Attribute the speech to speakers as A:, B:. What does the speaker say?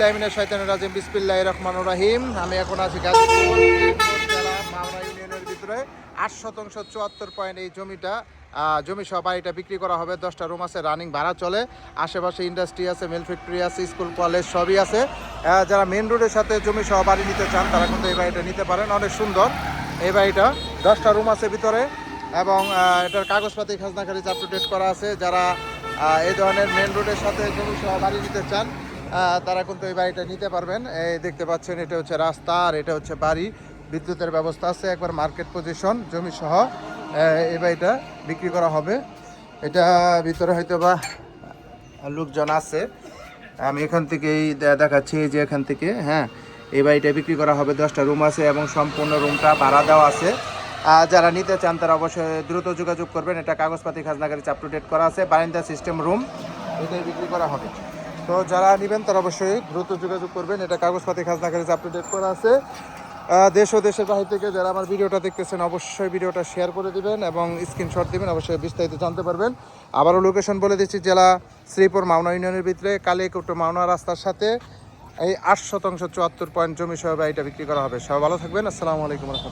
A: বিসমিল্লাহির রহমানির রহিম। আমি এখন আছি গাজীপুর জেলা মাওনা ইউনিয়নের ভিতরে 8/74 এই জমিটা জমি সহ বাড়িটা বিক্রি করা হবে। 10টা রুম আছে, রানিং ভাড়া চলে। আশেপাশে ইন্ডাস্ট্রি আছে, মিল ফ্যাক্টরি আছে, স্কুল কলেজ সবই আছে। যারা মেন রোডের সাথে জমি সহ বাড়ি নিতে চান তারা কিন্তু এই বাড়িটা নিতে পারেন। অনেক সুন্দর এই বাড়িটা, 10টা রুম আছে ভিতরে এবং এটার কাগজপাতি খাজনা খারিজ আপ টু ডেট করা আছে। যারা এই ধরনের মেন রোডের সাথে জমি সহ বাড়ি নিতে চান তারা কিন্তু এই বাড়িটা নিতে পারবেন। এই দেখতে পাচ্ছেন, এটা হচ্ছে রাস্তা আর এটা হচ্ছে বাড়ি, বিদ্যুতের ব্যবস্থা আছে, একবার মার্কেট পজিশন, জমি সহ এই বাড়িটা বিক্রি করা হবে। এটা ভিতরে হয়তো বা লোকজন আছে, আমি এখান থেকেই দেখাচ্ছি। এই যে এখান থেকে, হ্যাঁ, এই বাড়িটা বিক্রি করা হবে। 10টা রুম আছে এবং সম্পূর্ণ রুমটা ভাড়া দেওয়া আছে। যারা নিতে চান তারা অবশ্যই দ্রুত যোগাযোগ করবেন। এটা কাগজপাতি খাজনা খারিজ আপ টু ডেট করা আছে, বারিন্দা সিস্টেম রুম, এটাই বিক্রি করা হবে। তো যারা নেবেন তারা অবশ্যই দ্রুত যোগাযোগ করবেন। এটা কাগজপাতি খাজনা খারিজ আপ টু ডেট করা আছে। দেশ ও দেশের বাহির থেকে যারা আমার ভিডিওটা দেখতেছেন অবশ্যই ভিডিওটা শেয়ার করে দিবেন এবং স্ক্রিনশট দিবেন, অবশ্যই বিস্তারিত জানতে পারবেন। আবারও লোকেশন বলে দিচ্ছি, জেলা শ্রীপুর মাওনা ইউনিয়নের ভিতরে কালিয়াকৈট মাওনা রাস্তার সাথে এই 8/74 জমি সহ বাড়িটা বিক্রি করা হবে। সবাই ভালো থাকবেন। আসসালামু আলাইকুম রহমতুল্লাহ।